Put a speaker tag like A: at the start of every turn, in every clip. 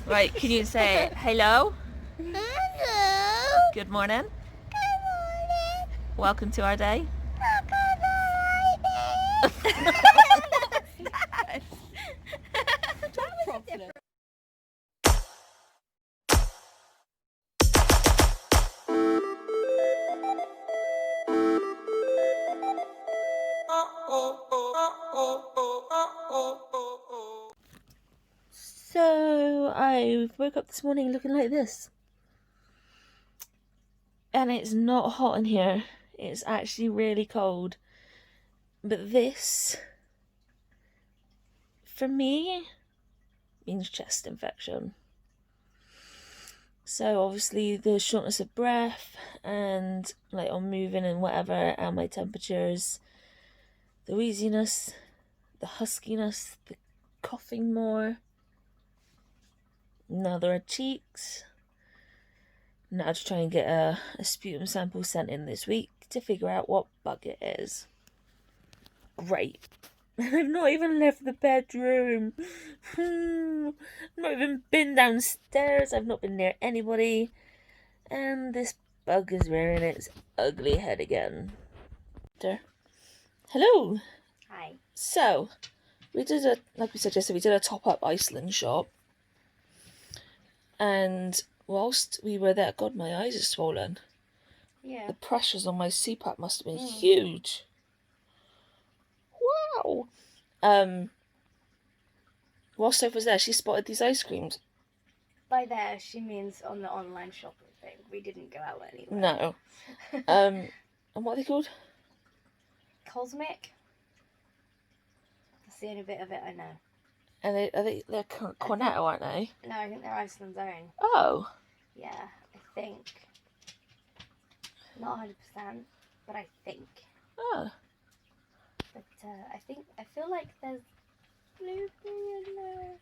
A: Right, can you say hello?
B: Hello.
A: Good morning.
B: Good morning.
A: Welcome to our day. So I woke up this morning looking like this. And it's not hot in here. It's actually really cold. But this, for me, means chest infection. So obviously the shortness of breath and like on moving and whatever, and my temperatures, the wheeziness, the huskiness, the coughing more. Now the red cheeks. Now to try and get a sputum sample sent in this week to figure out what bug it is. Great. I've not even left the bedroom. I've not even been downstairs. I've not been near anybody. And this bug is rearing its ugly head again. Hello.
B: Hi.
A: So, like we suggested, we did a top-up Iceland shop. And whilst we were there, God, my eyes are swollen.
B: Yeah.
A: The pressures on my CPAP must have been huge. Wow. Whilst Soph was there, she spotted these ice creams.
B: By there, she means on the online shopping thing. We didn't go out anywhere.
A: No. And what are they called?
B: Cosmic. That's the only bit of it I know.
A: And they're Cornetto, aren't they?
B: No, I think they're Iceland's own.
A: Oh.
B: Yeah, I think. Not 100%, but I think.
A: Oh.
B: But I feel like there's blueberry in there.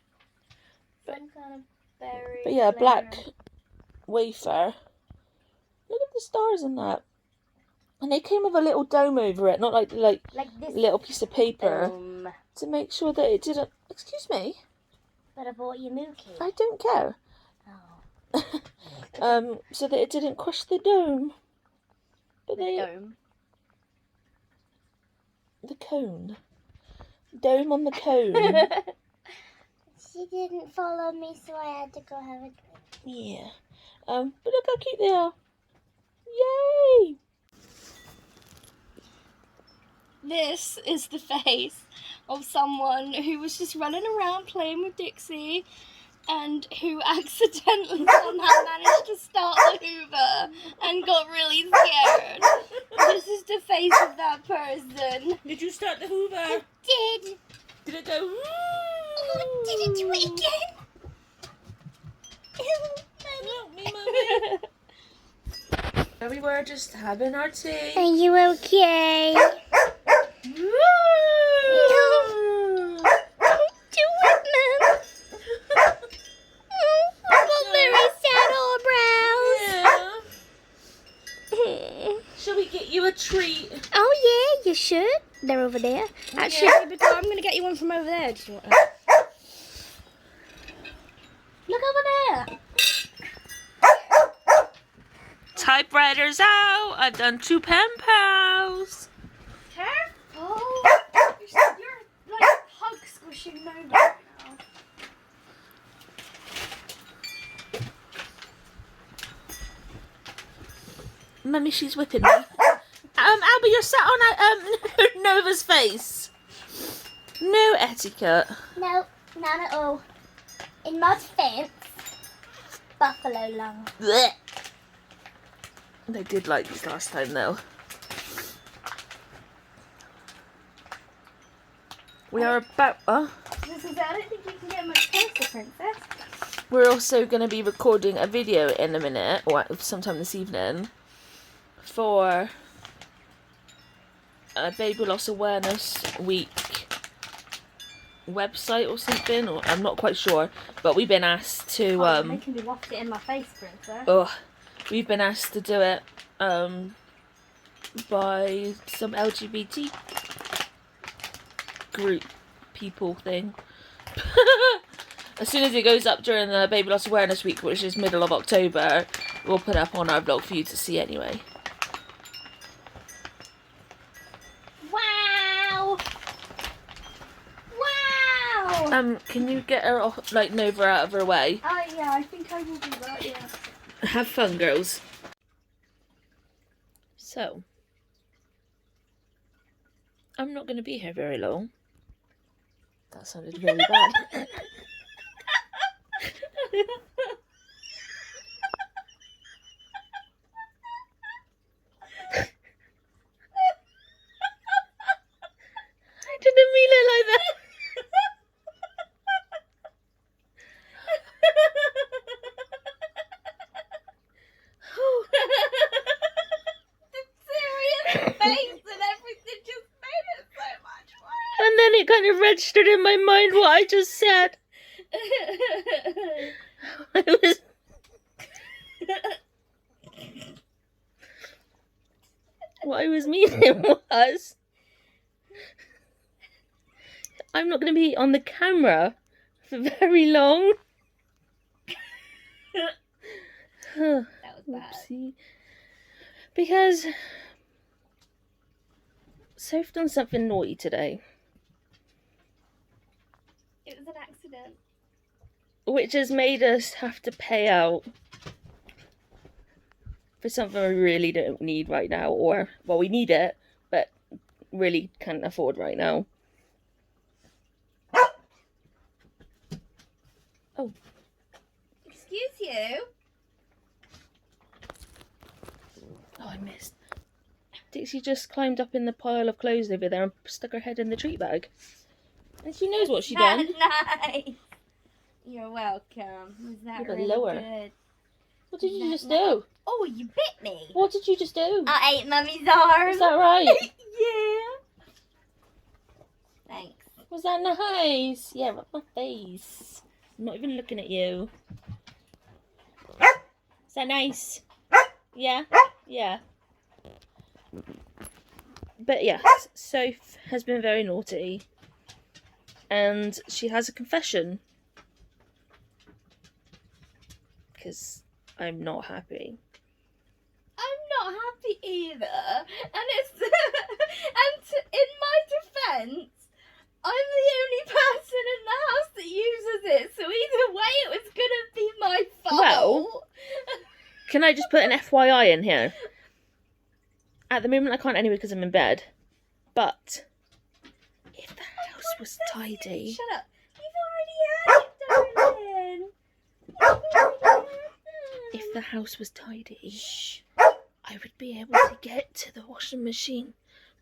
B: Some kind of berry.
A: But yeah,
B: flavor.
A: black wafer. Look at the stars in that. And they came with a little dome over it, not like
B: this
A: little piece of paper
B: dome.
A: to make sure that it didn't. Excuse me.
B: But I bought you Mookie.
A: I don't care.
B: Oh.
A: So that it didn't crush the dome. But
B: Dome.
A: The cone. Dome on the cone.
B: She didn't follow me, so I had to go have a drink.
A: Yeah. But look how cute they are. Yay!
B: This is the face of someone who was just running around playing with Dixie and who accidentally somehow managed to start the Hoover and got really scared. This is the face of that person.
A: Did you start the Hoover?
B: I did.
A: Did it go?
B: Oh, did it do it again?
A: Help me, Mummy. There we were, just having our tea.
B: Are you okay?
A: Woo!
B: No. Don't do it, Mum. Oh, I've got very sad eyebrows.
A: Yeah. Shall we get you a treat?
B: Oh yeah, you should. They're over there. Actually,
A: Yeah.
B: I'm going to get you one from over there. Just want to... Look over there.
A: Typewriters out. I've done 2 pen pals.
B: Careful. You're like hug squishing over right now.
A: Mummy, she's whipping me. Albie, you're sat on Nova's face. No etiquette.
B: No, not at all. In my defense, buffalo lung.
A: Blech. They did like these last time though. We are about.
B: I don't think you can get much closer, Princess.
A: We're also going to be recording a video in a minute, or sometime this evening, for a Baby Loss Awareness Week website or something, or I'm not quite sure, but we've been asked to
B: You're making me waft it in my face, Princess.
A: we've been asked to do it by some LGBT group people thing. as soon as it goes up during the Baby Loss Awareness Week, which is middle of October, we'll put it up on our blog for you to see anyway.
B: Wow! Wow!
A: Can you get her off, like, Nova out of her way?
B: Yeah, I think I will do that, yeah.
A: Have fun, girls. So, I'm not going to be here very long. That sounded really bad. I didn't mean it like that.
B: The serious face and everything just made it so much worse.
A: And then it kind of registered in my mind what I just said. I was... What I was meaning was... I'm not going to be on the camera for very long.
B: That was bad.
A: Oopsie. Because Soph done something naughty today,
B: It was an accident.
A: which has made us have to pay out for something we really don't need right now, or, well, we need it, but really can't afford right now. Oh.
B: Excuse you?
A: Oh, I missed. Dixie just climbed up in the pile of clothes over there and stuck her head in the treat bag. And she knows what she done.
B: Nice. You're welcome. Was that
A: Yeah, but
B: really
A: lower.
B: good?
A: What did you just do?
B: Oh, you bit me.
A: What did you just do?
B: I ate Mummy's arm.
A: Is that right?
B: Yeah. Thanks.
A: Was that nice? Yeah, rub my face. I'm not even looking at you. Is that nice? Yeah? Yeah. But yeah, Soph has been very naughty. And she has a confession. Because I'm not happy.
B: I'm not happy either. And it's in my defence, I'm the only person in the house that uses it. So either way, it was gonna be my fault.
A: Well, can I just put an FYI in here? At the moment I can't anyway because I'm in bed. But if the house was tidy...
B: Shut up. You've already had it, darling. You've already had it.
A: If the house was tidy, I would be able to get to the washing machine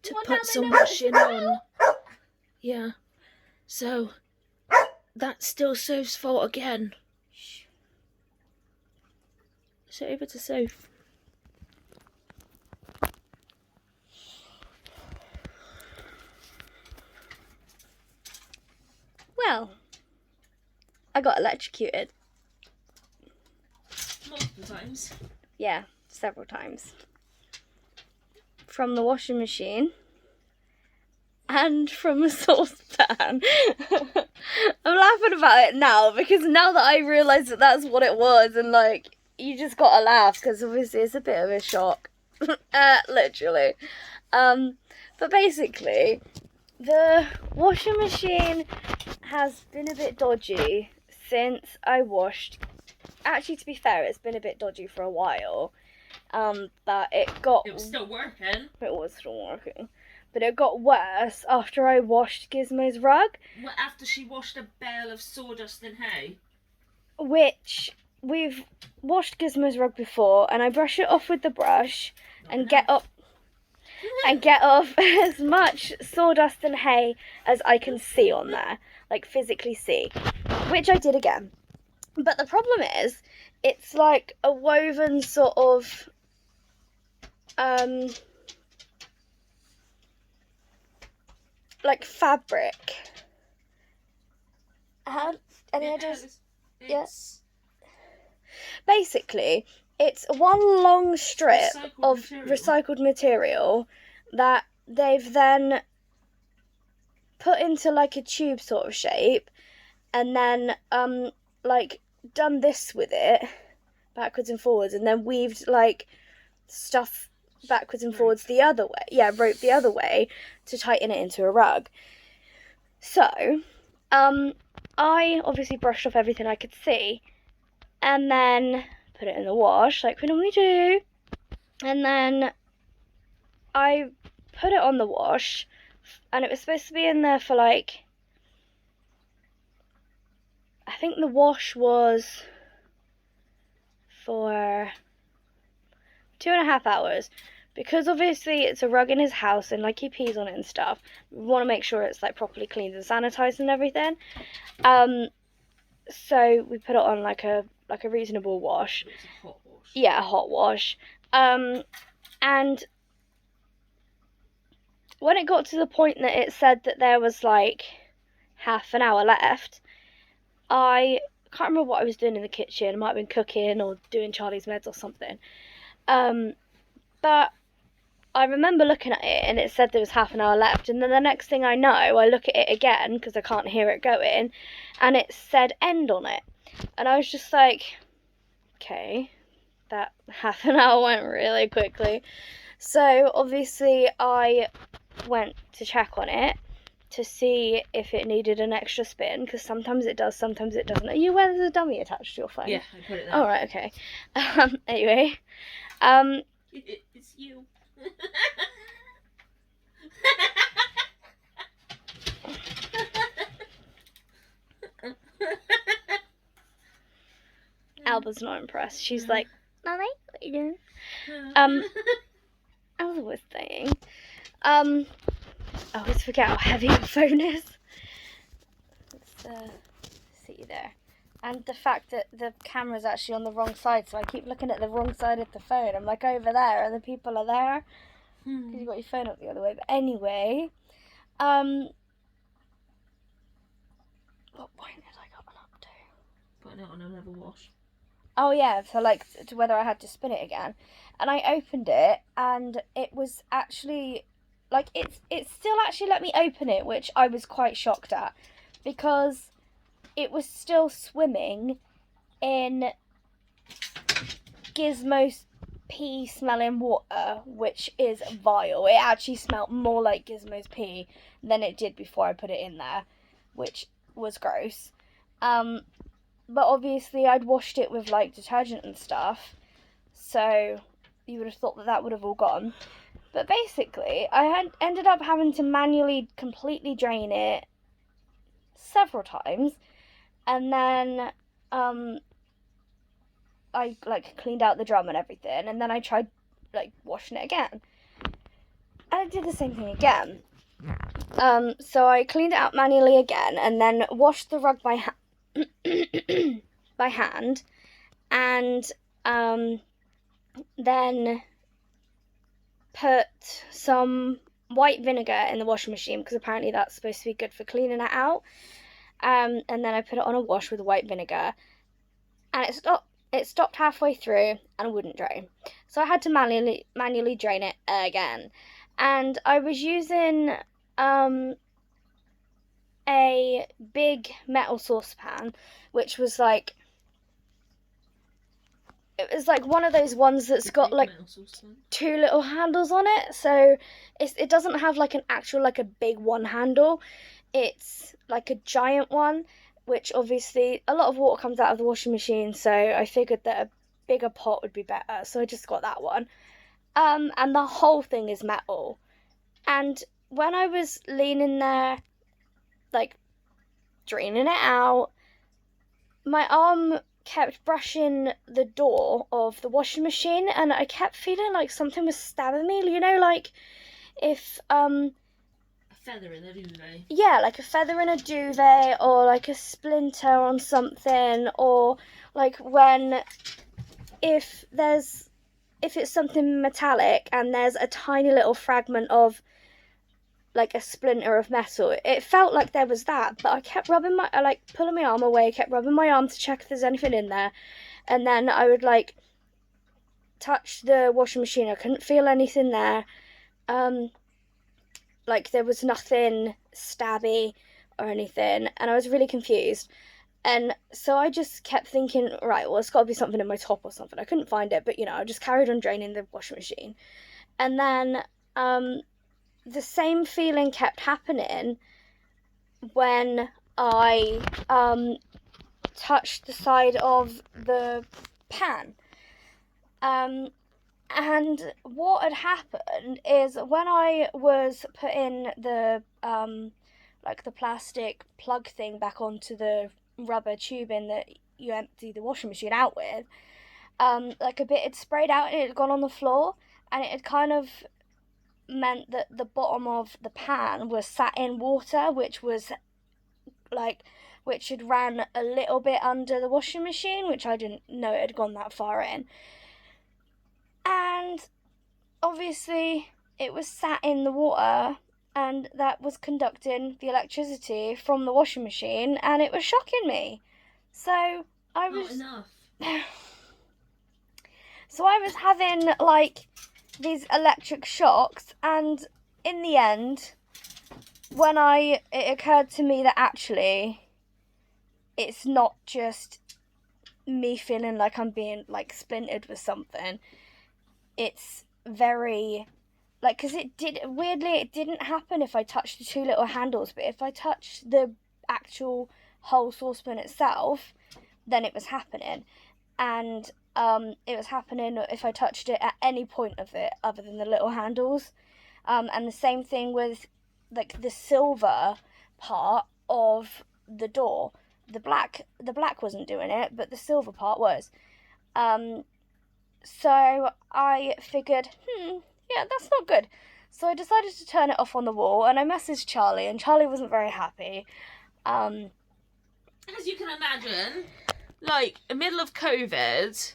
A: to put some washing on. Yeah. So, that's still Soph's fault again. So over to Soph.
B: Well, I got electrocuted.
A: Multiple times.
B: Yeah, several times. From the washing machine and from a saucepan. I'm laughing about it now because now that I realise that that's what it was, and like, you just gotta laugh because obviously it's a bit of a shock. Literally. But basically, the washing machine has been a bit dodgy since I washed. Actually, to be fair, it's been a bit dodgy for a while. But it was
A: still working.
B: It was still working. But it got worse after I washed Gizmo's rug.
A: Well, after she washed a bale of sawdust and hay.
B: Which, we've washed Gizmo's rug before, and I brush it off with the brush and get off as much sawdust and hay as I can see on there. Like, physically see. Which I did again. But the problem is, it's like a woven sort of, like fabric. And I just, yes. Basically, it's one long strip of recycled material that they've then put into like a tube sort of shape and then like done this with it backwards and forwards, and then weaved like stuff backwards and forwards the other way. Yeah, rope the other way to tighten it into a rug. So, I obviously brushed off everything I could see, and then put it in the wash like we normally do. And then I put it on the wash, and it was supposed to be in there for like, I think the wash was for 2.5 hours, because obviously it's a rug in his house and like he pees on it and stuff. We want to make sure it's like properly cleaned and sanitized and everything. So we put it on like a reasonable wash.
A: It's a hot wash.
B: Yeah, a hot wash. And when it got to the point that it said that there was like half an hour left, I can't remember what I was doing in the kitchen. I might have been cooking or doing Charlie's meds or something. But I remember looking at it and it said there was half an hour left, and then the next thing I know, I look at it again because I can't hear it going, and it said end on it. And I was just like, okay, that half an hour went really quickly. So obviously I went to check on it to see if it needed an extra spin, because sometimes it does, sometimes it doesn't. Are you aware there's a dummy attached to your phone?
A: Yeah, I put it there.
B: Oh, right, okay. Anyway,
A: it's you.
B: Alba's not impressed. She's like, Mommy, what are you doing? I was always saying, I always forget how heavy your phone is. Let's see there. And the fact that the camera's actually on the wrong side, so I keep looking at the wrong side of the phone. I'm like over there, and the people are there, because you've got your phone up the other way. But anyway, what point did I got up to?
A: Putting it on a level wash.
B: Oh yeah, so like to whether I had to spin it again. And I opened it, and it was actually like it still actually let me open it, which I was quite shocked at, because it was still swimming in Gizmo's pee smelling water, which is vile. It actually smelled more like Gizmo's pee than it did before I put it in there, which was gross. But obviously I'd washed it with like detergent and stuff, so you would have thought that that would have all gone. But basically I had ended up having to manually completely drain it several times, and then I like cleaned out the drum and everything, and then I tried like washing it again, and I did the same thing again. So I cleaned it out manually again, and then washed the rug by by hand, and then put some white vinegar in the washing machine, because apparently that's supposed to be good for cleaning it out. And then I put it on a wash with white vinegar, and it stopped halfway through and wouldn't drain. So I had to manually drain it again. And I was using a big metal saucepan, which was like, it was like one of those ones that's got like two little handles on it. So it doesn't have like an actual like a big one handle. It's like a giant one, which obviously a lot of water comes out of the washing machine, so I figured that a bigger pot would be better, so I just got that one. And the whole thing is metal. And when I was leaning there, like draining it out, my arm kept brushing the door of the washing machine, and I kept feeling like something was stabbing me, you know, like if a
A: feather in a duvet.
B: Yeah, like a feather in a duvet, or like a splinter on something, or like if it's something metallic and there's a tiny little fragment of like a splinter of metal. It felt like there was that, but I kept pulling my arm away, kept rubbing my arm to check if there's anything in there, and then I would like touch the washing machine. I couldn't feel anything there. Like there was nothing stabby or anything, and I was really confused. And so I just kept thinking, right, well, it's got to be something in my top or something. I couldn't find it, but I just carried on draining the washing machine. And then the same feeling kept happening when I touched the side of the pan. And what had happened is when I was putting the like the plastic plug thing back onto the rubber tubing that you empty the washing machine out with, like a bit had sprayed out and it had gone on the floor, and it had kind of meant that the bottom of the pan was sat in water, which had ran a little bit under the washing machine, which I didn't know it had gone that far in. And obviously it was sat in the water, and that was conducting the electricity from the washing machine, and it was shocking me. So I was
A: Not enough.
B: so I was having like these electric shocks, and in the end, when it occurred to me that actually it's not just me feeling like I'm being like splintered with something. It's very like, because it didn't happen if I touched the two little handles, but if I touched the actual whole saucepan itself, then it was happening. And it was happening if I touched it at any point of it other than the little handles. And the same thing with like the silver part of the door. The black wasn't doing it, but the silver part was. So I figured, yeah, that's not good. So I decided to turn it off on the wall, and I messaged Charlie, and Charlie wasn't very happy.
A: As you can imagine, like, in the middle of COVID,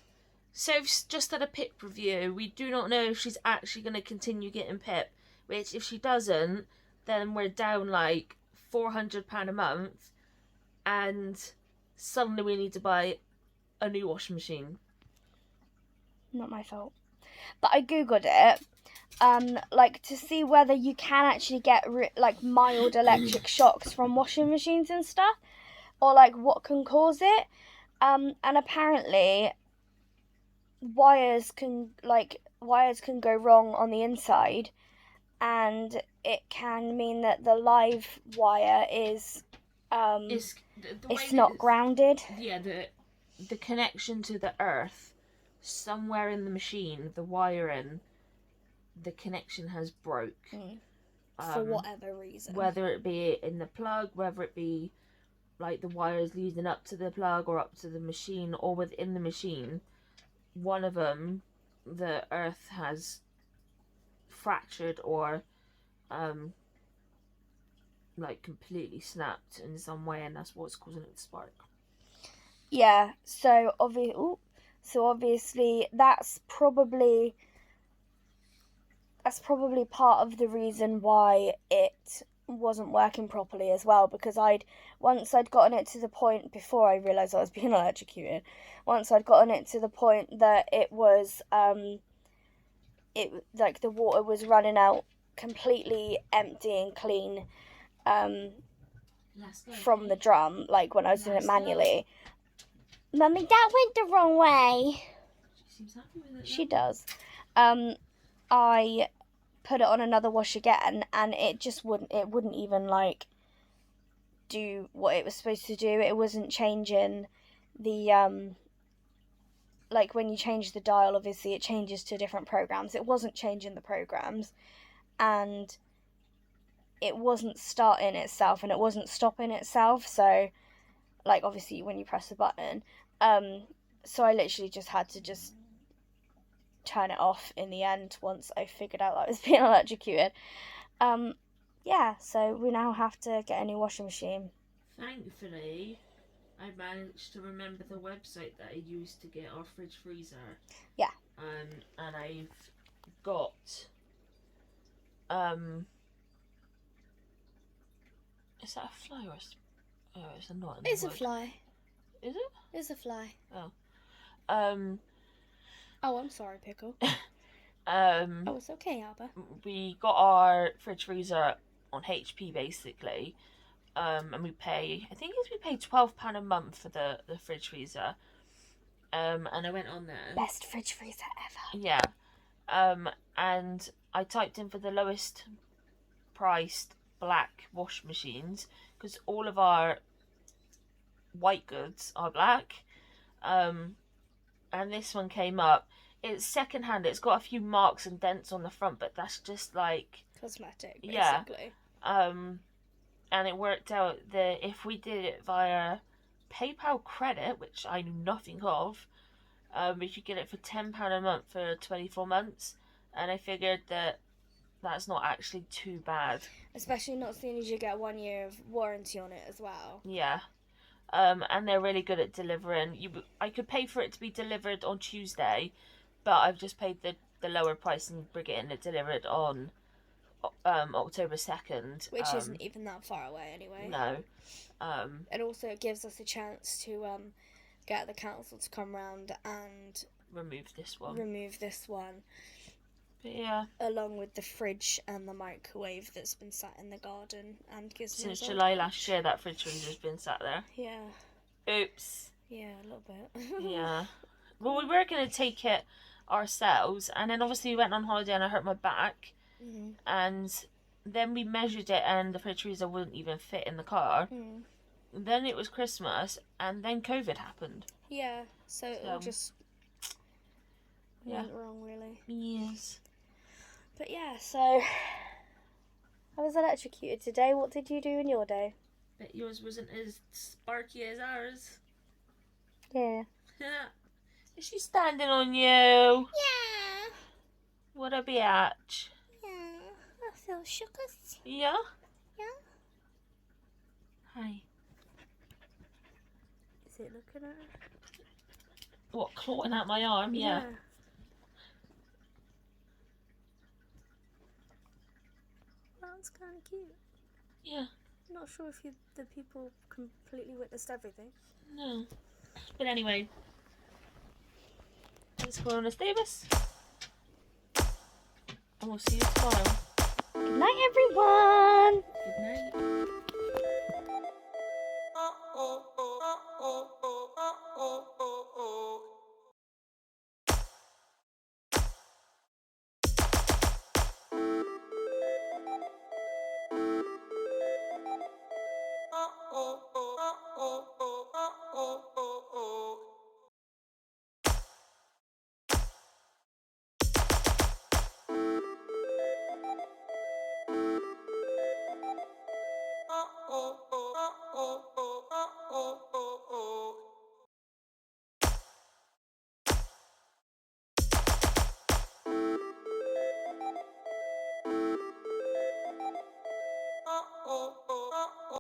A: Soph's just had a PIP review. We do not know if she's actually going to continue getting PIP, which, if she doesn't, then we're down, like, £400 a month, and suddenly we need to buy a new washing machine.
B: Not my fault. But I googled it, like to see whether you can actually get like mild electric shocks from washing machines and stuff, or like what can cause it. And apparently, wires can go wrong on the inside, and it can mean that the live wire is it's not grounded.
A: Yeah, the connection to the earth, somewhere in the machine, the wiring, the connection has broke.
B: For whatever reason.
A: Whether it be in the plug, whether it be like the wires leading up to the plug or up to the machine or within the machine, one of them, the earth has fractured or like completely snapped in some way, and that's what's causing it to spark.
B: Yeah, so obviously that's probably part of the reason why it wasn't working properly as well, because once I'd gotten it to the point, before I realised I was being electrocuted, once I'd gotten it to the point that it was like the water was running out completely empty and clean from the drum, like when I was doing it manually. Mummy, that went the wrong way.
A: She seems happy with it.
B: She does. I put it on another wash again, and it just wouldn't even like do what it was supposed to do. It wasn't changing the like when you change the dial, obviously it changes to different programs. It wasn't changing the programs, and it wasn't starting itself, and it wasn't stopping itself. So like obviously when you press the button, so I literally just had to turn it off in the end once I figured out that I was being electrocuted. Yeah, so we now have to get a new washing machine.
A: Thankfully, I managed to remember the website that I used to get our fridge freezer.
B: Yeah.
A: And I've got is that a fly or it's a knot?
B: It's a fly.
A: Is it?
B: It's a fly.
A: Oh.
B: Oh, I'm sorry, Pickle. Oh, it's okay, Albert.
A: We got our fridge freezer on HP basically, And we pay, I think we pay £12 a month for the fridge freezer. And I went on there.
B: Best fridge freezer ever.
A: Yeah. And I typed in for the lowest priced black wash machines, because all of our white goods are black. And this one came up. It's second hand. It's got a few marks and dents on the front, but that's just like
B: cosmetic, basically.
A: Yeah. And it worked out that if we did it via PayPal credit, which I knew nothing of, we could get it for £10 a month for 24 months. And I figured that that's not actually too bad.
B: Especially not seeing as you get 1 year of warranty on it as well.
A: Yeah. And they're really good at delivering. I could pay for it to be delivered on Tuesday, but I've just paid the lower price and we're getting it delivered on October 2nd.
B: Which isn't even that far away anyway.
A: No.
B: And also it gives us a chance to get the council to come round and
A: remove this one. But yeah.
B: Along with the fridge and the microwave that's been sat in the garden and gives
A: since July last year, that fridge has been sat there.
B: Yeah.
A: Oops.
B: Yeah, a little bit.
A: Yeah. Well, we were going to take it ourselves, and then obviously we went on holiday and I hurt my back.
B: Mm-hmm.
A: And then we measured it and the fridge freezer wouldn't even fit in the car.
B: Mm.
A: Then it was Christmas and then COVID happened.
B: Yeah, so it all just went wrong, really.
A: Yes.
B: But yeah, so I was electrocuted today. What did you do in your day?
A: Bet yours wasn't as sparky as ours.
B: Yeah.
A: Is she standing on you?
B: Yeah.
A: What a biatch.
B: Yeah. I feel shook.
A: Yeah?
B: Yeah.
A: Hi.
B: Is it looking at her?
A: What, clawing at my arm? Yeah.
B: That's kind of cute.
A: Yeah.
B: Not sure if the people completely witnessed everything.
A: No. But anyway. Let's go on a Davis. And we'll see you tomorrow.
B: Good night, everyone.
A: Good night.